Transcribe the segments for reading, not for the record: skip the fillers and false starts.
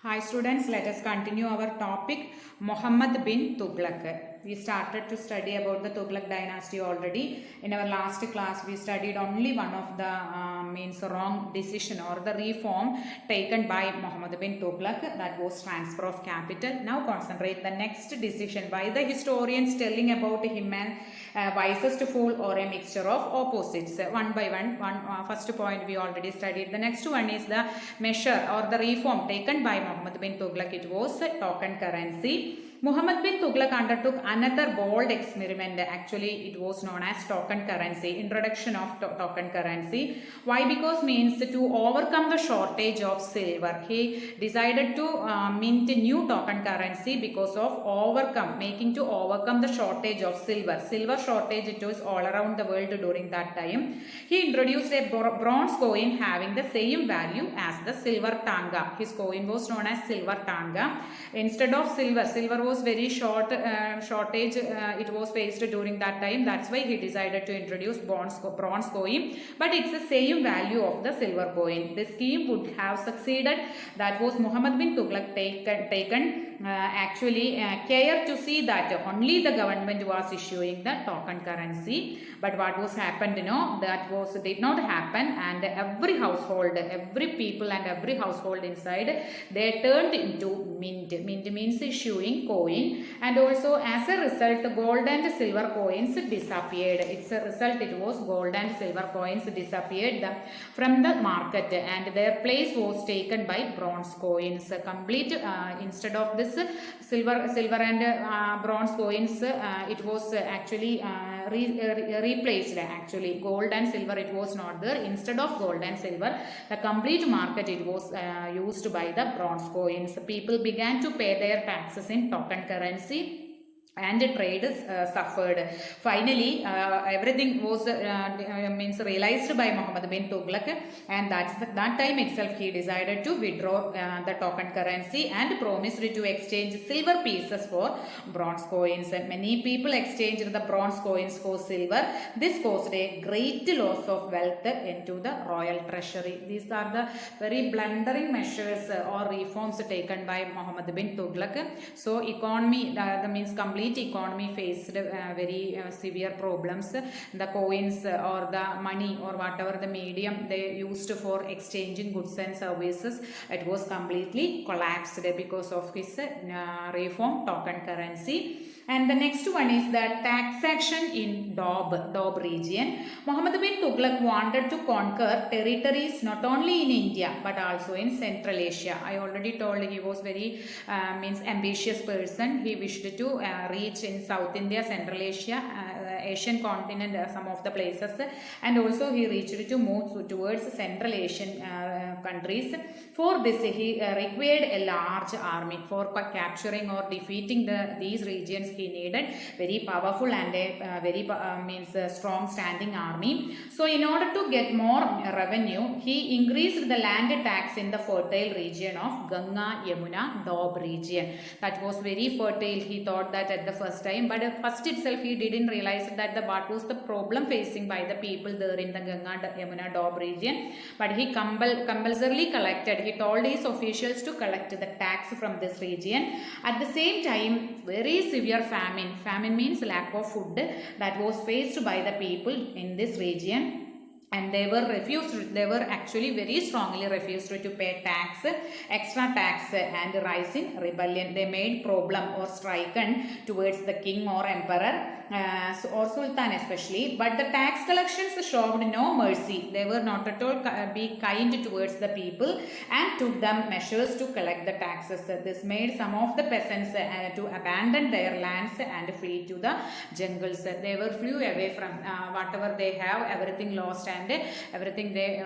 Hi students, let us continue our topic Muhammad bin Tughlaq. We started to study about the Tughlaq dynasty already. In our last class, we studied only one of the means wrong decision or the reform taken by Muhammad bin Tughlaq, that was transfer of capital. Now concentrate the next decision by the historians telling about him and wisest fool or a mixture of opposites. One by one, first point we already studied. The next one is the measure or the reform taken by Muhammad bin Tughlaq. It was token currency. Muhammad bin Tughlaq undertook another bold experiment. Actually, it was known as token currency, introduction of token currency. Why? Because means to overcome the shortage of silver. He decided to mint new token currency because of making to overcome the shortage of silver. Silver shortage, it was all around the world during that time. He introduced a bronze coin having the same value as the silver tanga. His coin was known as silver tanga. Instead of silver was very shortage it was faced during that time. That's why he decided to introduce bronze coin, but it's the same value of the silver coin. The scheme would have succeeded. That was Muhammad bin Tughlaq taken care to see that only the government was issuing the token currency. But what was happened, did not happen, and every household, every people and every household inside, they turned into mint. Mint means issuing coin, and also as a result gold and silver coins disappeared. It's a result, it was gold and silver coins disappeared from the market, and their place was taken by bronze coins. Complete instead of this silver and bronze coins, it was actually replaced. Actually gold and silver, it was not there. Instead of gold and silver, the complete market, it was used by the bronze coins. People began to pay their taxes in token currency, and trade suffered. Finally, everything was means realized by Muhammad bin Tughlaq, and that time itself he decided to withdraw the token currency and promised to exchange silver pieces for bronze coins. Many people exchanged the bronze coins for silver. This caused a great loss of wealth into the royal treasury. These are the very blundering measures or reforms taken by Muhammad bin Tughlaq. So economy, the means complete economy faced very severe problems. The coins or the money or whatever the medium they used for exchanging goods and services, it was completely collapsed because of his reform token currency. And the next one is the taxation in Doab region. Muhammad bin Tughlaq wanted to conquer territories not only in India but also in Central Asia. I already told he was very ambitious person. He wished to reach in South India, Central Asia, Asian continent, some of the places, and also he reached to move towards Central Asian countries. For this he required a large army. For capturing or defeating these regions, he needed very powerful and a very strong standing army. So in order to get more revenue, he increased the land tax in the fertile region of Ganga, Yamuna, Doab region. That was very fertile. He thought that at the first time, but first itself he didn't realize that what was the problem facing by the people there in the Ganga, Yamuna, Doab region. But he compulsorily collected. He told his officials to collect the tax from this region. At the same time, very severe famine. Famine means lack of food that was faced by the people in this region. And they were actually very strongly refused to pay tax, extra tax, and rise in rebellion. They made problem or striken towards the king or emperor or sultan especially. But the tax collections showed no mercy. They were not at all be kind towards the people and took them measures to collect the taxes. This made some of the peasants to abandon their lands and flee to the jungles. They were flew away from whatever they have, everything lost, and everything they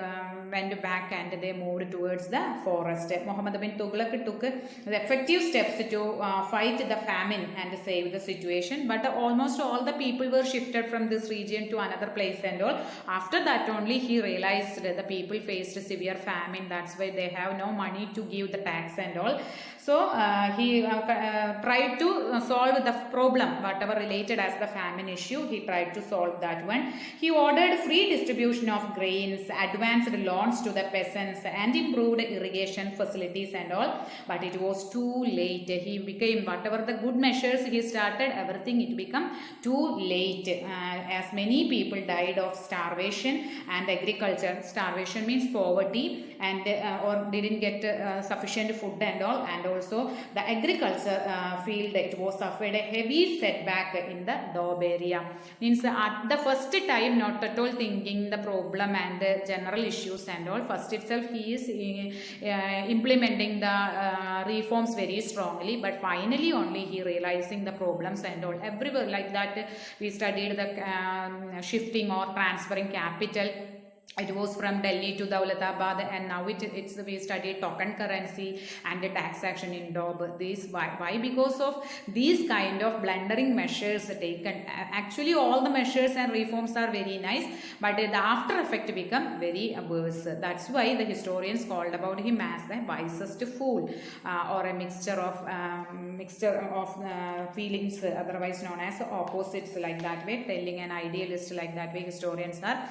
went back and they moved towards the forest. Muhammad bin Tughlaq took the effective steps to fight the famine and save the situation, but almost all the people were shifted from this region to another place and all. After that only he realized that the people faced severe famine. That's why they have no money to give the tax and all. So he tried to solve the problem, whatever related as the famine issue. He tried to solve that one. He ordered free distribution of grains, advanced loans to the peasants, and improved irrigation facilities and all. But it was too late. He became, whatever the good measures he started, everything it became too late, as many people died of starvation and agriculture. Starvation means poverty, and or didn't get sufficient food and all, and also the agriculture field, it was suffered a heavy setback in the Doab area. Means at the first time not at all thinking the problem and the general issues and all. First itself he is implementing the reforms very strongly, but finally only he realizing the problems and all. Everywhere like that we studied the shifting or transferring capital. It was from Delhi to Daulatabad, and now it's we studied token currency and the tax action in Doab. This why? Because of these kind of blundering measures taken. Actually all the measures and reforms are very nice, but the after effect become very worse. That's why the historians called about him as the wisest fool, or a mixture of feelings, otherwise known as opposites, like that way, telling an idealist, like that way historians are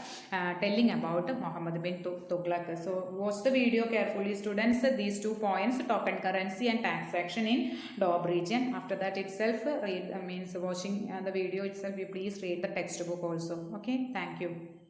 telling about Muhammad bin Tughlaq. So watch the video carefully, students. These 2 points, token currency and tax action in Doab region. After that itself, read means watching the video itself, you please read the textbook also. Okay, thank you.